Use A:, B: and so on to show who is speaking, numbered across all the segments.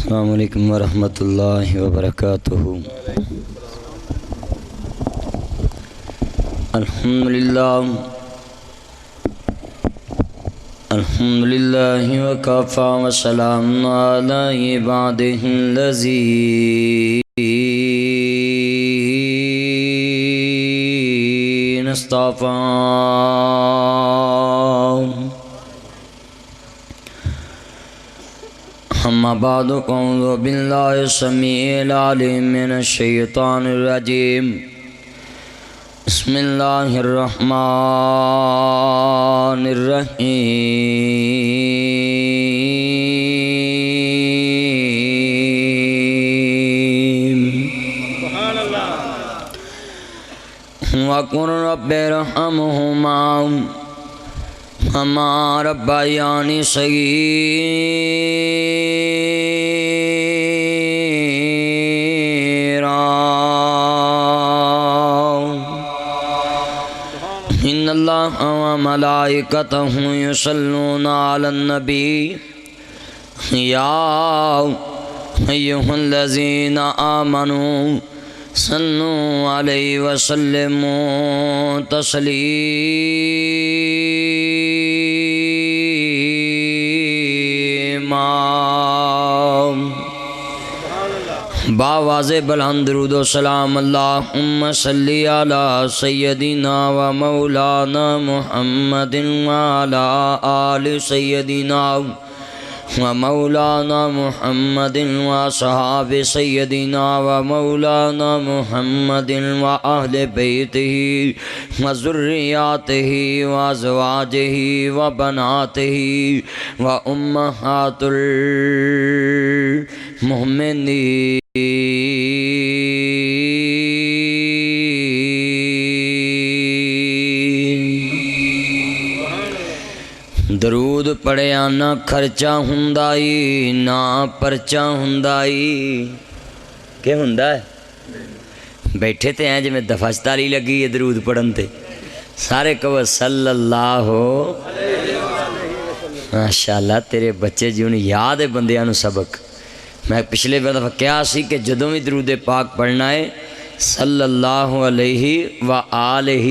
A: السلام علیکم ورحمۃ اللہ وبرکاتہ۔ الحمدللہ وکفی وسلام علی عبادہ الذین اصطفی۔ اما بعد اعوذ باللہ السمیع العلیم من الشیطان الرجیم۔ بسم اللہ الرحمن الرحیم۔ وَقُلْ رَبِّ ارْحَمْهُمَا كَمَا رَبَّيَانِي صغيرا۔ إن الله وملائكته يصلون على النبي يا أيها الذين آمنوا صلوا عليه وسلموا تسلیما۔ باواز بلند درود و سلام اللہم صلی علی سیدنا و مولانا محمد و علی آل سیدنا و مولانا محمد و صحاب سیدنا و مولانا محمد و اہل بیتہ و ذریاتہ و ازواجہ و بناتہ و امہات المؤمنین۔ درود پڑھیا نہ خرچہ ہندائی نہ پرچہ ہندائی۔ کہ ہندہ ہے بیٹھے تے ہیں جی میں دفعہ تاری لگی ہے درود پڑھن تے سارے کہو صلی اللہ ہو۔ ماشاءاللہ تیرے بچے جی انہیں یاد ہے بندیاں سبق۔ میں پچھلے دفعہ کیا سی کہ جدوں بھی درود پاک پڑھنا ہے صلی اللہ علیہ وآلہ،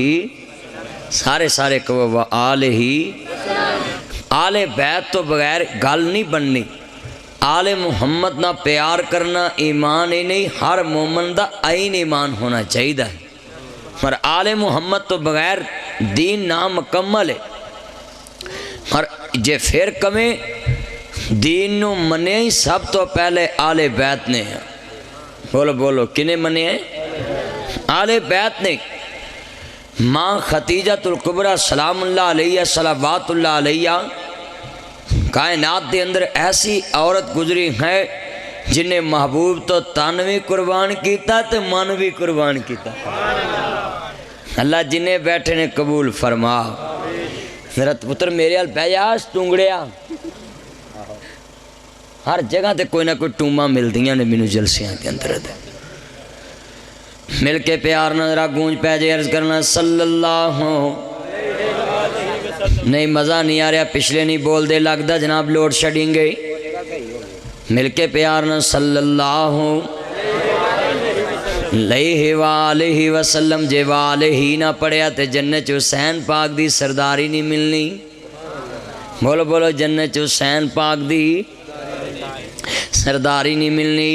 A: سارے کہو وآلہ۔ آل بیت تو بغیر گل نہیں بننی۔ آل محمد نہ پیار کرنا ایمان ہی نہیں، ہر مومن دا عین ایمان ہونا چاہیے۔ پر آل محمد تو بغیر دین نامکمل ہے۔ اور جے پھر کمیں دین نو منے ہی سب تو پہلے آل بیت نے ہیں۔ بولو کنے منے ہیں؟ آل بیت نے۔ ماں خدیجۃ الکبریٰ سلام اللہ علیہ صلوات اللہ علیہ کائنات دے اندر ایسی عورت گزری ہے جن نے محبوب تو تن بھی قربان کیتا تو من بھی قربان کیتا۔ اللہ جنہیں بیٹھے نے قبول فرما۔ میرا پتر میرے حال بیاس ٹونگڑیا ہر جگہ تے کوئی نہ کوئی ٹوما مل دیاں نے مینوں جلسیاں کے اندر دے مل کے پیار نظرہ گونج پیجے عرض کرنا صلی اللہ نہیں مزہ نہیں آ رہا پچھلے نہیں بول دے لگتا جناب لوڈ شیڈنگ گئی۔ مل کے پیار نہ صلی اللہ علیہ وآلہ وسلم جے والہ نہ پڑھیا تے جنت حسین پاک دی سرداری نہیں ملنی۔ بولو جنت حسین پاک دی سرداری نہیں ملنی۔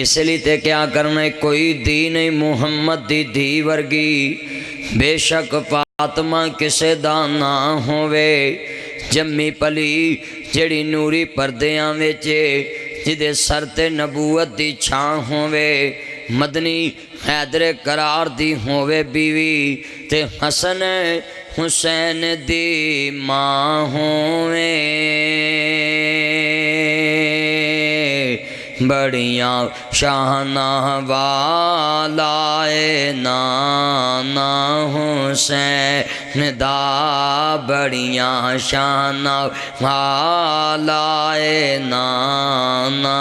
A: اس لیے تے کیا کرنا ہے کوئی دی نہیں محمد دی دھی ورگی، بے شک فاطمہ کسے دانا ہوئے جمی پلی جڑی نوری پردیاں ویچے جدے سر تے نبوت دی چھاں ہوئے مدنی حیدر قرار دی ہوئے بیوی تے حسن حسین دی ماں ہوئے بڑیاں شاہنہ والائے نانا حسین دا بڑیاں شاہنہ والائے نانا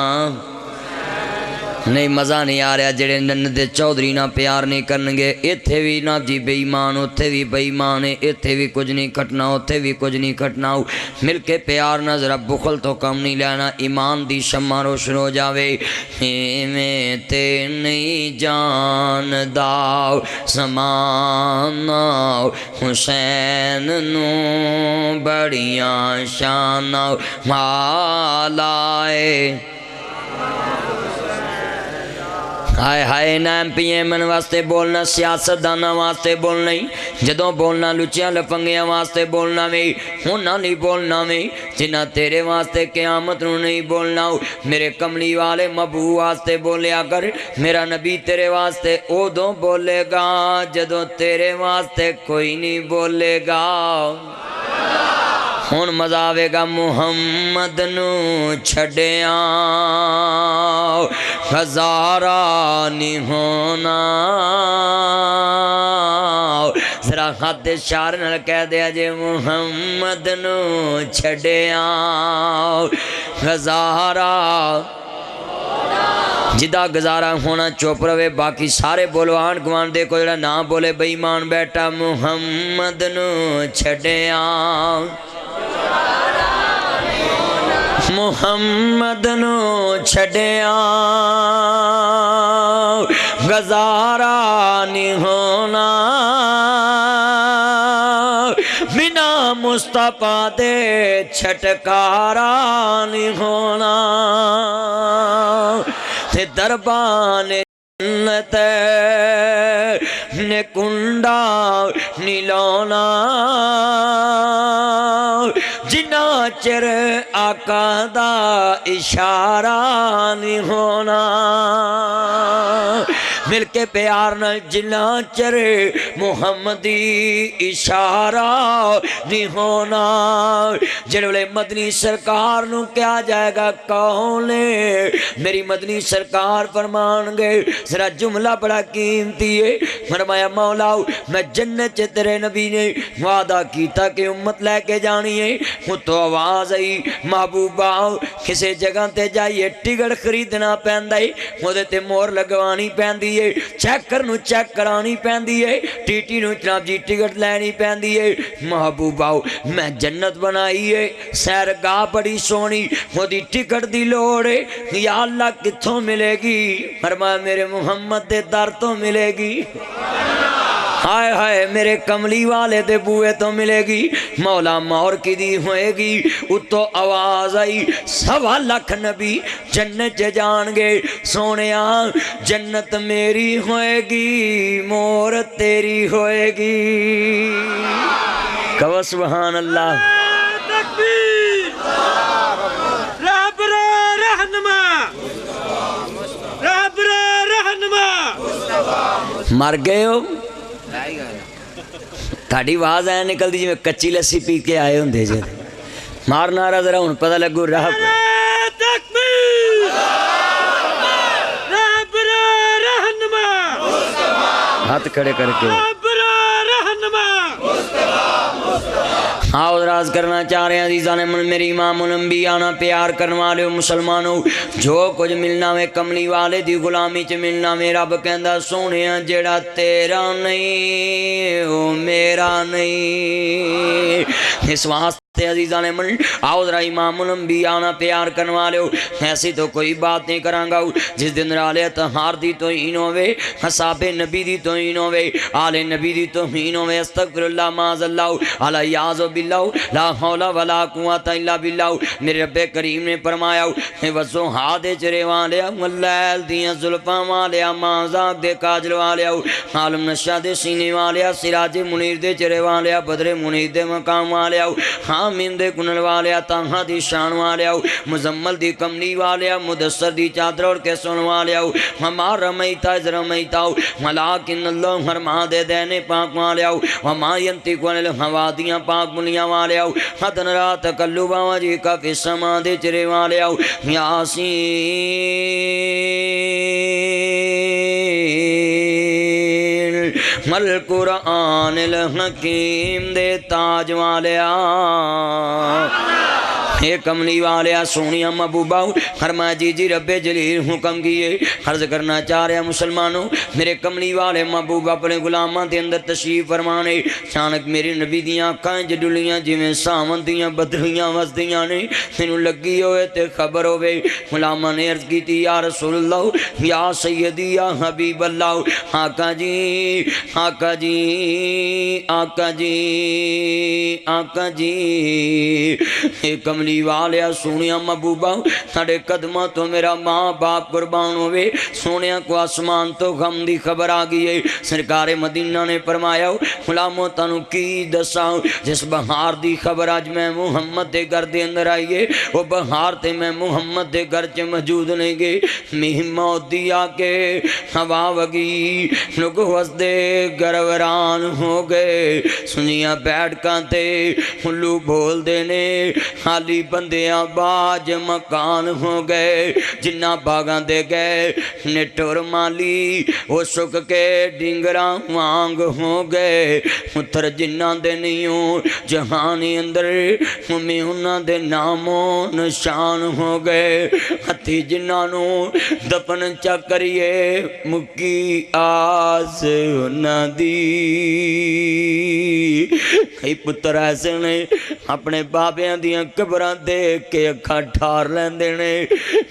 A: نہیں مزہ نہیں آ رہا جڑے نند چودھری نہ پیار نہیں کرنگے ایتھے بھی نہ جی بے ایمان اتھے بھی بے ایمان ہے ایتھے بھی کچھ نہیں کھٹنا اتھے بھی کچھ نہیں کھٹنا مل کے پیار نہ ذرا بخل تو کم نہیں لینا ایمان دی شمع روشن ہو جاوے میں تے نہیں جان داو زمانہ حسین نو بڑیاں شانہ مالائے ہائے ہائے نا ایم پی ایم این واسطے بولنا سیاست دانا واسطے بولنا ہی جدوں بولنا لچیاں لفنگیاں واسطے بولنا میں ہونا نہیں بولنا میں جنہ تیرے واسطے قیامت نو نہیں بولنا میرے کملی والے مبو واسطے بولیا کر میرا نبی تیرے واسطے ادوں بولے گا جدوں تیرے واسطے کوئی نہیں بولے گا ہون مزہ آوے گا محمد نو چھڑیاں ہزارہ نہیں ہونا ذرا خط شعر نال کہہ دیا جے محمد نو چھڑیاں ہزارہ جدا گزارا ہونا چوپ روے باقی سارے بولو آن گوان دے کو جڑا نہ بولے بے ایمان بیٹا محمد نو چھڑیاں محمد نو چھڑیاں گزارا نہیں ہونا بنا مصطفیٰ دے چھٹکارا نہیں ہونا تے دربان جنت نے کنڈا نہیں لانا جنا چر آقا دا اشارہ نہیں ہونا مل کے پیار نہ جنا چر محمدی اشارہ نہیں ہونا جڑے مدنی سرکار نو کیا جائے گا کون میری مدنی سرکار فرمان گے ذرا جملہ بڑا قیمتی ہے فرمایا مولا میں جنت تیرے نبی نے وعدہ کیتا کہ امت لے کے جانی ہے وہ تو آواز آئی محبوبہ کسے جگہ تے جائیے ٹکٹ خریدنا پہندہ ہے وہ تے مور لگوانی پہندی ہے چیکر نو چیک کرانی پہندی ہے ٹی ٹی نو جناب جی ٹکٹ لینی پہندی ہے محبوبہ میں جنت بنائی ہے سیرگاہ بڑی سونی وہ دی ٹکٹ دی لوڑ ہے یا اللہ کتھوں ملے گی فرمایا میرے محمد دے در تو ملے گی ہائے ہائے میرے کملی والے دے بوئے تو ملے گی مولا مور کی دی ہوئے گی اتو آواز آئی 1.25 لاکھ نبی جنت جان گے سونیا جنت میری ہوئے گی مور تیری ہوئے گی کہو سبحان اللہ
B: تکبیر رب رہنما رب رہنما
A: مر گئے ہو تھاڑی آواز آیا نکل دی جی میں کچی لسی پی کے آئے ہوں دے جے مارنا رہا ذرا ہوں پتہ لگو رہا
B: تکبیر رب رہنما
A: ہاتھ کھڑے کر کے
B: رب رہنما
A: آؤ راز کرنا چاہ رہے ہیں عزیزان من میری امام الانبیاء نہ پیار کرنے والے مسلمانوں جو کچھ ملنا میں کملی والے دی غلامی چ ملنا میں رب کہندا سونیا جڑا تیرا نہیں او میرا نہیں اس واسطے عزیزان من آؤ ذرا امام الانبیاء نہ پیار کرنے والے ایسی تو کوئی بات نہیں کرانگا جس دن رالے تہار دی توہین ہوئے حساب نبی دی توہین ہوئے آل نبی دی توہین ہوئے استغفر اللہ معاذ اللہ علیاذ باللہ لا حول ولا قوت الا باللہ میرے رب کریم نے فرمایا وزو ہادے چرے والیا واللیل دیاں زلفاں والیا مازاق دے کاجل والیا عالم نشہ دے سینے والیا سراج منیر دے چرے والیا بدر منیر دے مقام والیا حامین دے کنل والیا تاہا دی شان والیا مزمل دی کملی والیا مدسر دی چادر اور کے سن والیا ہمار رمیتا از رمیتا ملاکن اللہ حرما دے دینے پاک والیا وما ینتقو عن الہوا دیاں پاک بنیاں والیا حدن را تقلبا وجی کا فی السما دے چرے والیا یاسین القرآن الحکیم دے تاج والیا اے کملی والیا سونیا محبوبہ فرمایا جی جی رب جلیل حکم کیے عرض کرنا چاہ رہا مسلمانوں میرے کملی والے محبوب اپنے غلاماں دے اندر تشریف فرمانے چانک میری نبی دیاں آنکھاں جڈلیاں جویں ساون دیاں بدلیاں وسدیاں نے مینوں لگی ہوئے تے خبر ہوئے غلاماں نے عرض کی یا رسول اللہ یا سیدی یا حبیب اللہ آقا جی آقا جی آقا جی آقا جی اے کملی والیا سونیا محبوبہ ساڈے قدماں تو میرا ماں باپ قربان ہوئے سونیا کو آسمان تو غم دی خبر آ گئی ہے سرکار مدینہ نے فرمایا غلاموں تانوں کی دساں جس بہار دی خبر آج میں محمد دے گھر دے اندر آئی ہے وہ بہار تے میں محمد دے گھر چ موجود نہیں گے میہ موت دی آ کے ہوا وگی لوگ وسدے گروران ہو گئے سنیاں بیٹھ کانتے ہلو بول دینے حالی بندیاں باج مکان ہو گئے جنہ باغاں دے گئے نٹور مالی وہ سک کے ڈنگراں وانگ ہو گئے اتر جنہ دے نیوں جہانی اندر میں انہ دے ناموں نشان ہو گئے ہتھی جنہ نو دفن چکریے مکی آس انہ دی کئی پتر ایسے نے اپنے بابیاں دیاں قبراں دیکھ کے اکھاں ٹھار لیندے نے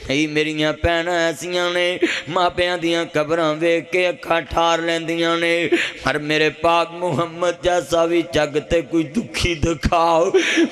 A: کئی میریاں پہنا ایسیاں نے ماپیاں دیاں قبراں دیکھ کے اکھاں ٹھار لیندیاں نے پر میرے پاک محمد جیسا بھی جگتے کوئی دکھی دکھاؤ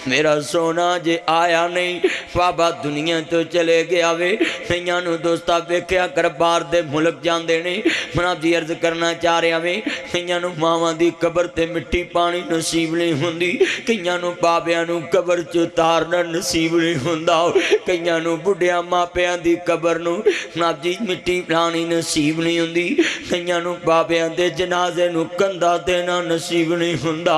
A: میرا سونا جے آیا نہیں بابا دنیا تو چلے گیا وے کئیاں نو دوستا ویکھیا کر بار دے ملک جان دینے منا دی عرض کرنا چاہ رہے وے کئیاں نو ماواں دی قبر تے مٹی پانی نصیب نہیں ہوندی کئیاں نو بابیاں نو قبر چ تارنا نصیب نہیں ہوندا کئیاں نو بڈھیاں ماپیاں دی قبر نو جناب جی مٹی پانی نصیب نہیں ہوندی کئیاں نو بابیاں دے جنازے نو کندھا دینا نصیب نہیں ہوندا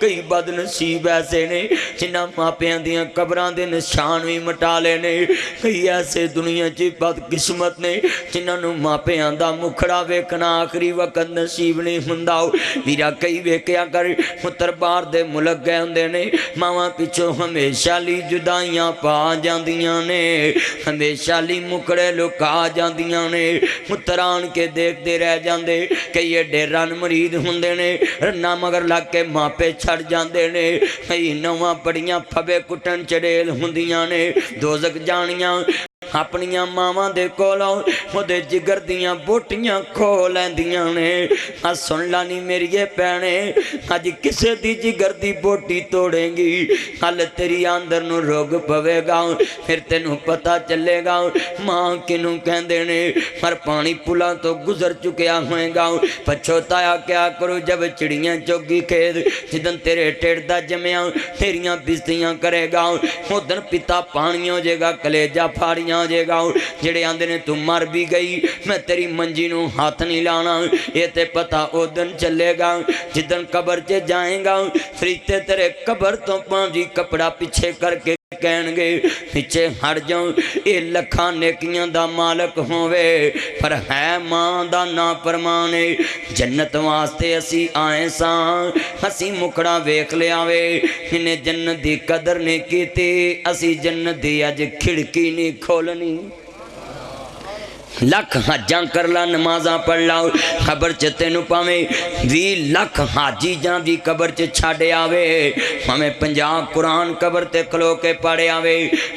A: کئی بد نصیب ایسے نے جنہ ماپیاں دیاں قبراں دے نشان بھی مٹا لینے کئی ایسے دنیا چ بد قسمت نے جنہ نو ماپیاں دا مکھڑا ویکھنا آخری وقت نصیب نہیں ہوندا میرا کئی ویکھیا کر پتر بار دے ملک گئے ہوندے نے ماواں پچھوں ہمیشہ لی جدائیاں پا جاندیاں نے ہمیشہ لی مکڑے لکا جاندیاں نے پتران کے دیکھ دے رہ جاندے کئی ایڈے رن مرید ہوندے نے رنہ مگر لگ کے ماپے چھڑ جاندے نے کئی نواں پڑیاں پھبے کٹن چڑیل ہوندیاں نے دوزک جانیاں اپنیاں ماواں دے کولوں خودے جگر دیاں بوٹیاں کھو لیندیاں نے سن لانی میری یہ پہنے آج کسے دی جگر دی بوٹی توڑیں گی کل تیری اندر نو روگ پوے گا پھر تینوں پتہ چلے گا ماں کنوں کہندے نے پر پانی پلا تو گزر چکیا ہوئے گا پچھوتایا کیا کرو جب چڑیاں چوگی کھید جدن تیرے ٹیڑ دا جمعیاں تیریاں بستیاں کرے گا ادن پتا پانی ہو جے گا کلیجہ پھاڑیاں ہو جے گا جڑے آندے نے تم مر بھی گئی میں تیری منجی نو ہاتھ نہیں لانا یہ تے پتا او دن چلے گا جدن قبر چے جائیں گا فریتے تیرے قبر تو پانجی کپڑا پیچھے کر کے کہن گے پیچھے ہٹ جاؤں اے لکھاں نیکیاں دا مالک ہوئے پر ہے ماں دا نا پرمانے جنت واسطے اسی آئیں ساں اسی مکڑا ویکھ لے آوے انہیں جنت دی قدر نے کیتی اسی جنت دی اج کھڑکی نہیں کھولنی لکھ حجاں کر لا نمازاں پڑھ لاؤ قبر چ تینوں پاویں 20 لکھ حاجی جاں دی قبر چ چھڈے آوے ہمیں 50 قرآن قبر تے کھلو کے پڑھے آوے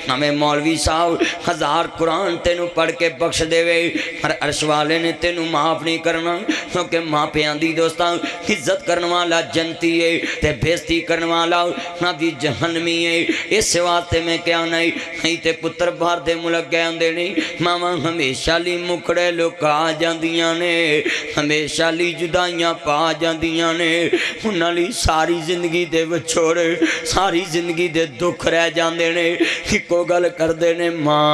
A: ہمیں مولوی صاحب 1000 قرآن تینوں پڑھ کے بخش دے وے پر عرش والے نے تینوں معاف نہیں کرنا کیونکہ ماں پیاں دی دوستاں عزت کرن والا جنتی ہے تے بےزتی کرن والا نہ دی جہنمی ہے اس واسطے میں کیا نہیں تے پتر باہر دے ملک گئے ہوندے نہیں ماواں ہمیشہ مکڑے لکا جاندیاں نے ہمیشہ لی جدائیاں پا جاندیاں نے انہاں لی ساری زندگی دے وچھوڑے ساری زندگی دے دکھ رہ جاندے نے ہکو گل کر دے نے ماں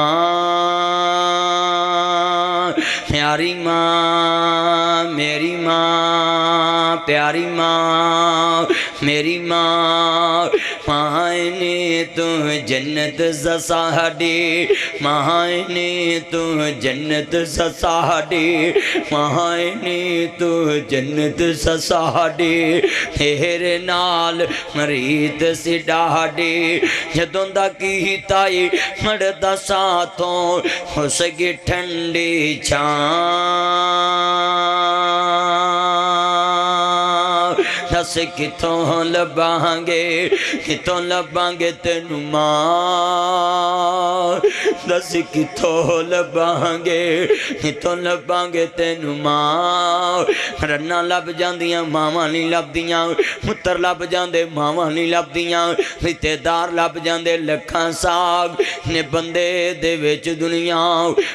A: پیاری ماں میری ماں پیاری ماں میری ماں ماں نے تو جنت سساڑی ماں نے تو جنت سساڑی ماں نے تو جنت سساڑی تیرے نال مریت سی ڈاڈی جدوں دا کیتا اے مڑدا ساتھوں ہو سگی ٹھنڈی چھاں دس کتوں لباں گے تینوں ماں دس کتوں لباں گے تینوں ماں رنا لب جاندیاں ماواں نہیں لبدیاں پتر لب جاندے ماواں نہیں لبدیاں رشتے دار لب جاندے لکھاں ساگ نے بندے دے وچ دنیا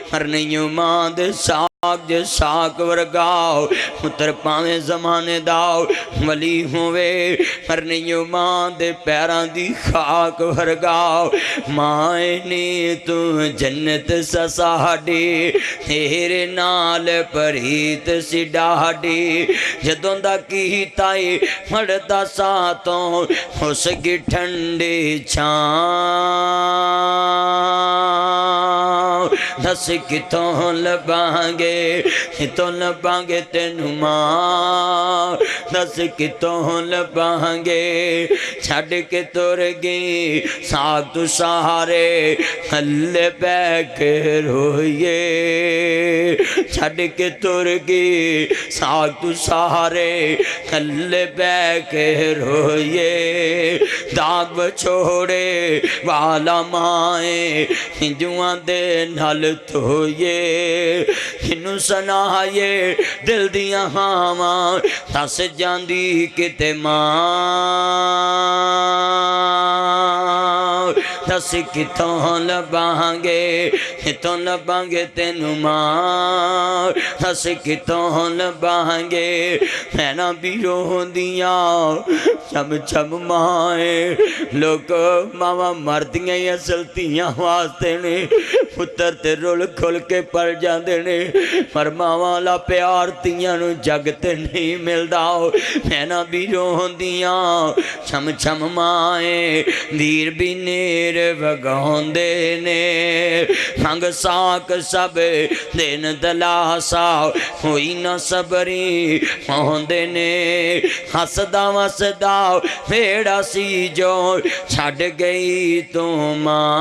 A: پر نہیں ماں دے ساگ جے ساک ورگاؤ پتر پاویں زمانے داؤ ولی ہوئے پر نہیں ماں دے پیراں دی خاک ورگاؤ ماں نی تو جنت سساڈی تیرے نال پریت سی ڈاڈی جدوں دا کیتا اے مڑدا ساتھوں ہو سگی ٹھنڈی چھاں دس کتوں لباں گے تینوں ماں دس کتوں لباں گے چھڈ کے تر گئی ساگ تو سہارے ہلے پہ کے روئیے چھڈ کے تر گئی ساگ تو سہارے ہلے پہ کے روئیے داغ چھوڑے والا مائیں ہندوان دے نال دھوئے کنوں سنائے دل دیاں ہاواں دس جاندی کتے ماں دس کتوں لباں گے تینوں ماں دس کتوں لباں گے بھیناں بھی روندیاں چم چم مائیں لوگ ماواں مردیاں یا سلطیاں واسطے نے پتر تے رول کھل کے پڑ جاندے نے پر ماواں لا پیار تیاں نو جگ تے نہیں ملدا بھیناں بھی روندیاں چم چم مائیں دیر بھی نیر وگاوندے نے ہنگ ساک سب دن دلاسا ہوئی نہ صبری ہوندے نے ہسدا وسدا بھیڑا سی جو چھڈ گئی تو ماں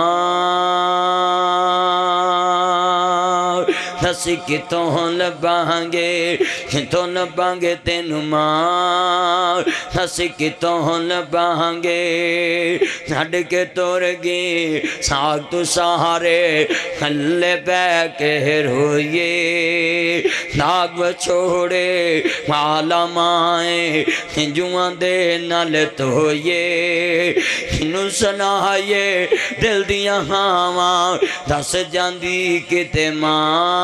A: دس کتوں لباں گے تینوں ماں دس کتوں لباں گے چھڈ کے تر گئی ساگ تو سہارے ہلے پہ کے روئیے داغ چھوڑے والا مائیں ہنجواں دے نال دھوئیے کنوں سنائے دل دیاں ہاواں دس جاندی کتے ماں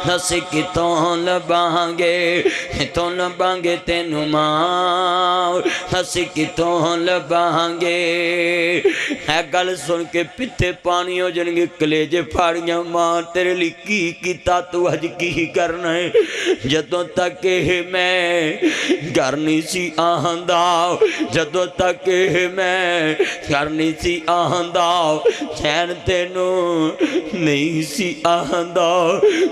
A: دس کتوں لباں گے تینوں ماں دس کتوں لباں گے ہے گل سن کے پتے پانی ہو جن گے کلیجے پھاڑیاں ماں تیرے لی کی کیتا تو اج کی کرنا ہے جدوں تک میں گھر نہیں سی آہندا جدوں تک میں گھر نہیں سی آہندا چین تینوں نہیں سی آہندا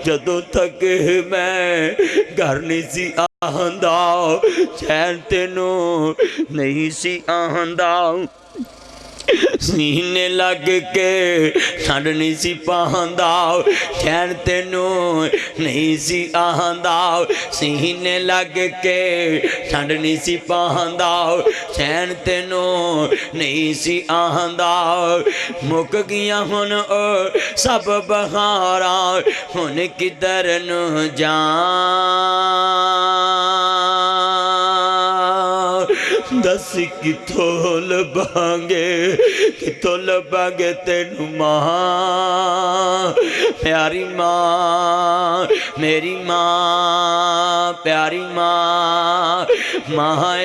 A: جدوں تک میں گھر نہیں سی آہندا چین تینوں نہیں سی آہندا سینے لگ کے ٹھنڈ نہیں سی پہندا چین تینوں نہیں سی آہندا سینے لگ کے ٹھنڈ نہیں سی پہندا چین تینوں نہیں سی آہندا مک گیاں ہن سب بہاراں ہن کدھر نو جاں دس کتوں لباں گے تینوں ماں پیاری ماں میری ماں پیاری ماں ماں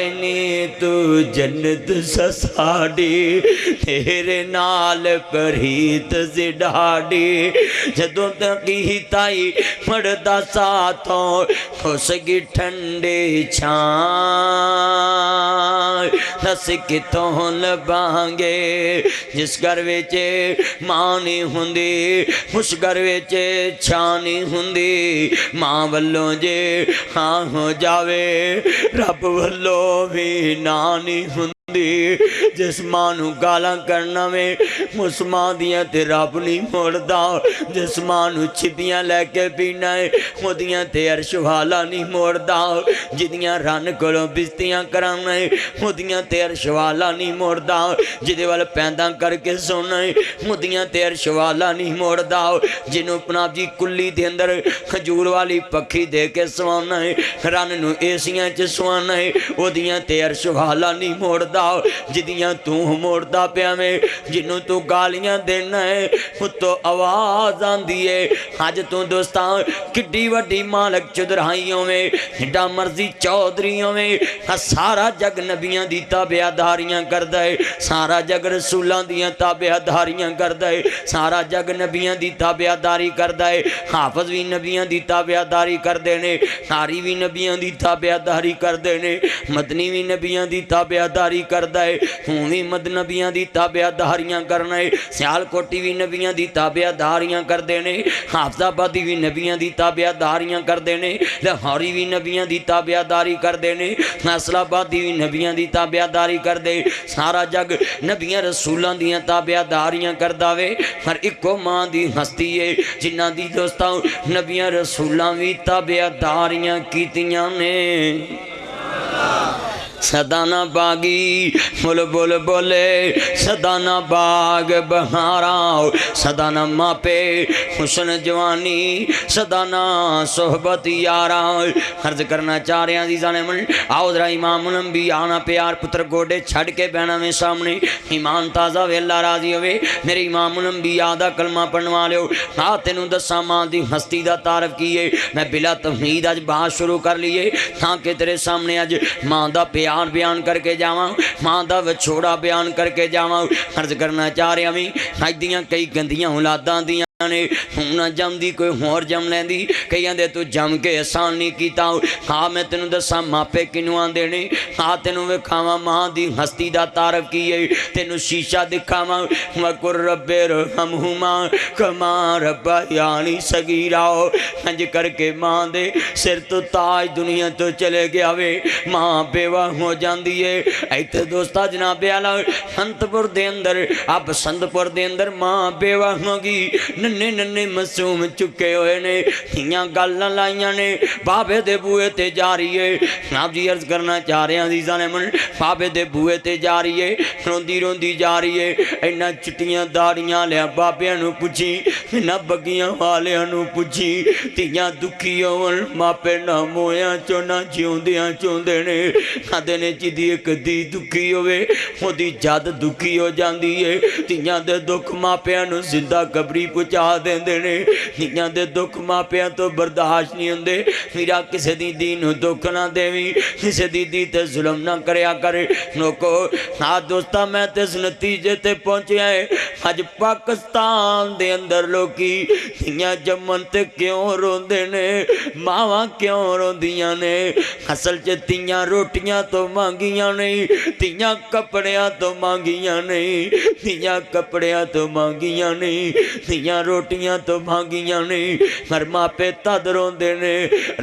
A: تو جنت سساڈی تیرے نال پریت سی ڈاڈی جدوں تک ہی تائی مڑدا ساتھوں کھس گی ٹھنڈی چھاں دس کتوں لبانگے جس گھر وچ ماں نہیں ہوندی اس گھر وچ چھاں نہیں ہوندی ماں والوں جے ہاں ہو جاوے رب والوں بھی نہ نہیں ہوندی جس ماں نو گالاں کرنا میں اس ماں دیاں تے رب نہیں موڑدا جس ماں نو چھدیاں لے کے پینا ہے وہ دیاں تے عرش والا نہیں موڑدا جدیاں رن کولوں بستیاں کرانا ہے وہ دیاں تے عرش والا نہیں موڑدا جدے وال پینداں کر کے سونا ہے وہ دیاں تے عرش والا نہیں موڑدا جنوں پناب جی کلی دے اندر کھجور والی پکھی دے کے سوانا ہے رن نو ایسیاں چ سوانا ہے وہ دیاں تے عرش والا نہیں موڑدا جدیاں تو موڑدا پیا میں جنوں تو گالیاں دینا ہے وہ تو آواز آن دیئے آج تو دوستان کڈی وڈی مالک چدرائیوں میں ہڈا مرضی چودریوں میں سارا جگ نبیاں دی تابعداریاں کر دے سارا جگ رسولان دیاں تابعداریاں کر دے سارا جگ نبیاں دی تابعداری کر دے حافظ بھی نبیاں دی تابعداری کر دینے ناری بھی نبیاں دی تابعداری کر دینے مدنی بھی نبیاں دی تابعداری کر دے ہوں بھی مد نبیاں دی تابعداریاں کرنے سیال کوٹی بھی نبیاں دی تابعداریاں کر دینے حافظ آبادی بھی نبیاں دی تابعداریاں کر دینے لاہوری بھی نبیاں دی تابعداری کر دینے نسل آبادی بھی نبیاں دی تابعداری کر دے سارا جگ نبیاں رسولان دیاں تابعداریاں کر داوے ہر ایکو ماں دی ہستی ہے جنہ دی دوستاں نبیاں رسولان بھی تابعداریاں کیتیاں نے سدانا باغی بول بول بولے سدانا باغ بہاراں سدانا ماپے حسن جوانی سدانا صحبت یاراں عرض کرنا چاہ رہے ہیں عزیزان من آؤ ذرا امام الانبیاء آنا پیار پتر گوڑے چھڑ کے بہنا میں سامنے ایمان تازہ وے اللہ راضی ہوئے میرے امام الانبیاء دا کلمہ پڑھنوا لے تینوں دساں ماں دی ہستی دا تعارف کیے میں بلا تمہید آج بات شروع کر لیے تاکہ تیرے سامنے آج ماں دا پیار بیان کر کے جاواں ماں دا وچھوڑا بیان کر کے جاواں عرض کرنا چاہ رہے ہمیں آج دیاں کئی گندیاں اولاداں دیاں نے نہ جم دی کوئی ہور جم لیں دی کئی آندے تو جم کے احسان نہیں کیتا ہاں میں تینوں دساں ماپے کنوں آندے نے ہاں تینوں وکھاواں ماں دی ہستی دا تعارف کیے تینوں شیشہ دکھاواں وَقُرْ رَبِّ ارْحَمْهُمَا كَمَا رَبَّيَانِي صَغِيرًا ہنج کر کے ماں دے سر تو تاج دنیا تو چلے گیا وے ماں بیوہ ہو جاندی ہے ایتے دوستا جناب اعلیٰ ہنت پور دے اندر اب سند پور دے اندر ماں بیوہ ہوگی ننے ننے مسوم چکے ہوئے نے ہیاں گالنا لائیاں نے بابے دے بوئے تے جاری ہے آپ جی عرض کرنا چاہ رہے ہیں عزیزان من بابے دے بوئے تے جاری ہے روندی روندی جاری ہے اینا چٹیاں داڑیاں لیا بابے انو پوچھی اینا بگیاں والے انو پوچھی تیاں دکھی ہوئن ماپے نہ مویاں چونا چیوندیاں چوندے نے آدھے نے چی دی ایک دی دکھی ہوئے وہ دی جاد دکھی ہو جاندی ہے تیاں دے دکھ ماپے انو زندہ قبری پوچھا دیں دینے نگیاں دے دکھ ماپیاں تو برداشت نہیں ہوندے میرا کسے دی دینو دکھ نہ دیوی کسے دی تے ظلم نہ کریا کرے نوکو دوستا میں تے اس نتیجے تے پہنچے آئے آج پاکستان دے اندر لوکی نگیاں جمن تے کیوں رون دینے ماواں کیوں رون دیاں نے اصل چے تیاں روٹیاں تو مانگیاں نہیں تیاں کپڑیاں تو مانگیاں نہیں تیاں کپڑیاں تو مانگیاں نہیں تیاں روٹیاں تو مانگیاں نہیں مر ماں پہ تادروں دینے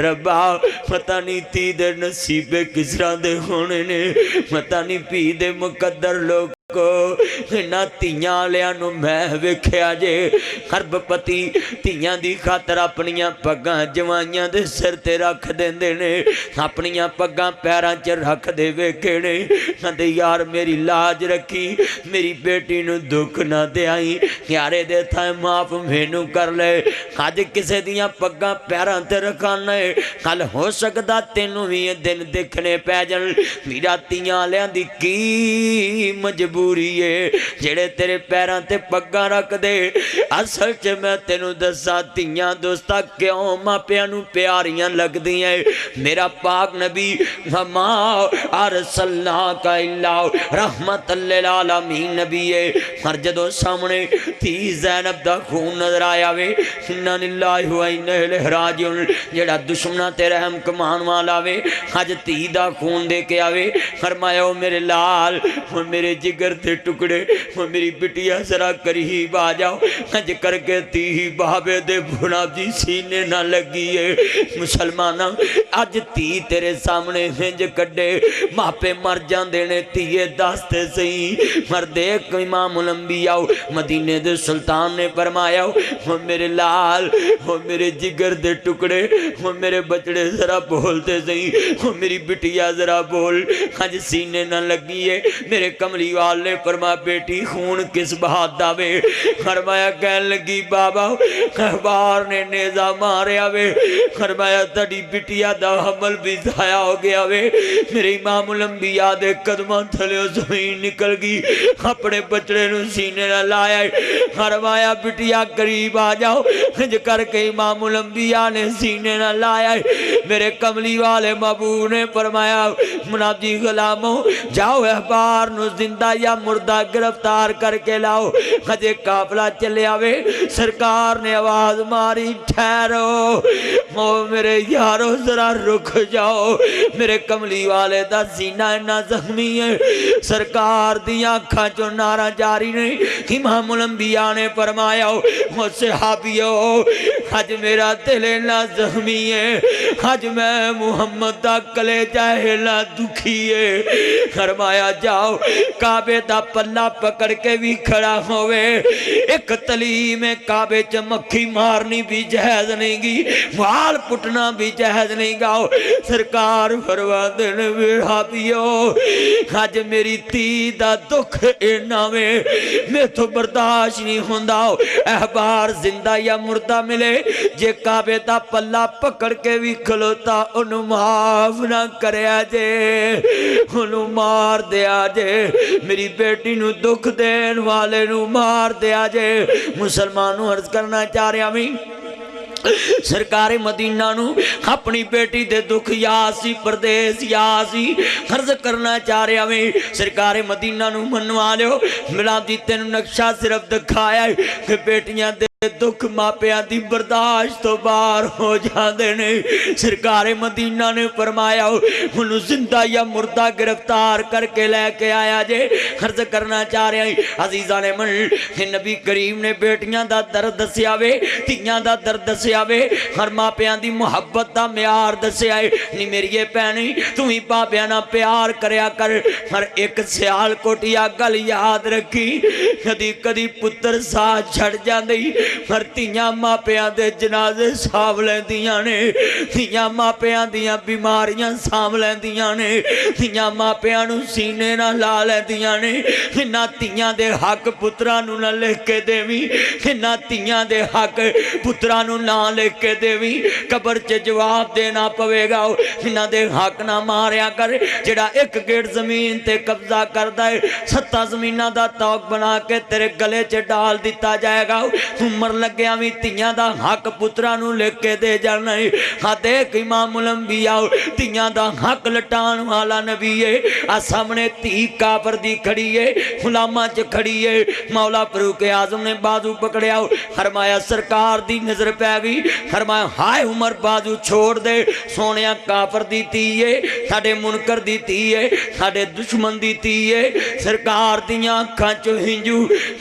A: ربا پتہ نہیں تی دے نصیبے کس رہا دے ہونے نے پتہ نہیں پی دے مقدر لوگ کو نہ تیاں لیانو میں وکھیا جے حرب پتی تیاں دی خاطر اپنیاں پگاں جوائیاں دے سر تے رکھ دیں دینے اپنیاں پگاں پیران چے رکھ دے وکھینے نہ دے یار میری لاج رکھی میری بیٹی نو دکھ نہ دے آئی یارے دے تھا معاف مینو کر لے آج کسے دیاں پگاں پیران تے رکھانا ہے کل ہو سکتا تینوں ہی دن دیکھنے پہ جن میرا تیاں لیاں دی کی مجبور مجبوری ہے جڑے تیرے پیراں تے پگاں رکھ دے اصل چ میں تینوں دسا تیاں دوستا کیوں ماپیاں نو پیاریاں لگ دیاں میرا پاک نبی وما ارسلناک الا رحمت للعالمین نبی ہے ہر جدو سامنے تھی زینب دا خون نظر آیا وے انا للہ و انا الیہ راجعون جڑا دشمنا تے رحم کمان والا وے اج تی دا خون دے کے آوے فرمایا او میرے لال او میرے جگر تے ٹکڑے او میری بٹیا ذرا قریب آ جاؤ اج کر کے تی بابے دے بھنا جی سینے نہ لگی ہے مسلمانہ اج تی تیرے سامنے ہنج کڈے ماپے مر جاندے نے تیے داستے سہی مر دیکھ امام الانبیاء مدینے دے سلطان نے فرمایا وہ میرے لال وہ میرے جگر دے ٹکڑے وہ میرے بچڑے ذرا بولتے سہی وہ میری بٹیا ذرا بول آج سینے نہ لگی ہے میرے کملی والے فرما بیٹی خون کس بات داوے فرمایا کہن لگی بابا اخبار نے نیزہ ماریا وے فرمایا تڑی بٹیا دا حمل بھی ضائع ہو گیا وے میرے امام الانبیاء دے قدمہ تھلیوں زمین نکل گئی اپنے بچڑے نو سینے نہ لایا فرمایا بٹیا قریب آ جاؤ ہنج کر کے امام الانبیاء نے سینے نہ لایا میرے کملی والے محبوب نے فرمایا مناجی غلاموں جاؤ اخبار نو زندہ یا مردہ گرفتار کر کے لاؤ ہجے قافلہ چلے آوے سرکار نے آواز ماری ٹھہرو او میرے یارو ذرا رک جاؤ میرے کملی والے دا سینہ اتنا زخمی ہے سرکار دی آنکھاں جو نعرہ جاری نہیں امام الانبیاء نے فرمایا او صحابیو آج میرا دل اتنا زخمی ہے آج میں محمد دا کلیجہ اتنا دکھی ہے فرمایا جاؤ کعبے دا پلہ پکڑ کے بھی کھڑا ہوئے ایک تعلیم کعبے چ مکھی مارنی بھی جہاز نہیں گی وال پٹنا بھی جہاز نہیں گاؤ سرکار فرماتے نے صحابیو آج میری تی دا دکھ اینا میں تو برداشت نہیں ہونداؤ احبار زندہ یا مردہ ملے جے کعبے دا پلہ پکڑ کے بھی کھلوتا انہوں معاف نہ کرے آجے انہوں مار دے آجے میری بیٹی نو دکھ دین والے نو مار دے آجے مسلمانوں عرض کرنا چاہ رہے ہمیں سرکار مدینہ نو اپنی بیٹی دے دکھ یاسی پردیس یاسی عرض کرنا چاہ رہے ہمیں سرکار مدینہ نو منوا لیو ملا دیتے نو نقشہ صرف دکھایا ہے کہ بیٹیاں دے دکھ ماپیاں دی برداشت تو باہر ہو جاندے نے سرکار مدینہ نے فرمایا انہوں زندہ یا مردہ گرفتار کر کے لے کے آیا جے عرض کرنا چاہ رہے ہیں عزیزان من نبی کریم نے بیٹیاں دا درد دسیا وے تیاں دا درد دسیا وے ہر ماپیاں دی محبت دا معیار دسیا ہے نہیں میری یہ پہنی تم ہی ماپیاں نہ پیار کریا کر ہر ایک سیال کوٹیا گل یاد رکھی کدی کدی پتر ساتھ چھڑ جاندے پر تیاں ماپیاں دے جنازے ساو لیندیاں نے تیاں ماپیاں دیاں بیماریاں ساو لیندیاں نے تیاں ماپیاں نو سینے نہ لا لیندیاں نے نہ تیاں دے حق پترانو نہ لکھ کے دیوی نہ تیاں دے حق پترانو نہ لکھ کے دیوی قبر چے جواب دینا پوے گا نہ دے حق نہ ماریا کر جڑا ایک گیٹ زمین تے قبضہ کردہ ہے 7 زمینہ دا توق بنا کے تیرے گلے چے ڈال دیتا جائے گا مر لگے ہمیں تیاں دا حق پترانو لکھ کے دے جانا ہے ہاں دیکھ امام الانبیاء تیاں دا حق لٹان والا نبی ہے سامنے تی کافر دی کھڑی ہے غلامہ چ کھڑی ہے مولا فاروق اعظم نے بازو پکڑیا فرمایا سرکار دی نظر پہ گئی فرمایا ہائے عمر بازو چھوڑ دے سونیا کافر دی تی ہے ساڑے منکر دی تی ہے ساڑے دشمن دی تی ہے سرکار دیاں کھانچو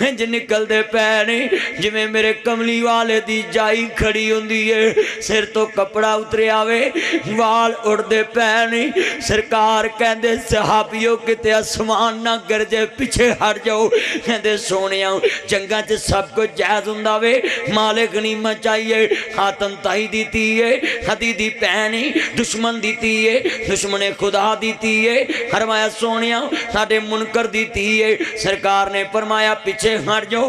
A: ہنج نکل دے پینے جمیں میرے کملی والے دی جائی کھڑی ہوندی ہے سر تو کپڑا اترے آوے وال اڑ دے پینے سرکار کہندے صحابیوں کتے اسمان نہ گرجے پیچھے ہٹ جاؤ کہندے سونیا جنگاں چے سب کو جائز ہونداوے مالے غنیمت چاہیے خاتم تائی دیتی ہے خدی دی پہنی دشمن دیتی ہے دشمن خدا دیتی ہے فرمایا سونیا ساڑے منکر دیتی ہے سرکار نے فرمایا پیچھے ہٹ جاؤ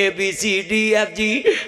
A: ABCDFG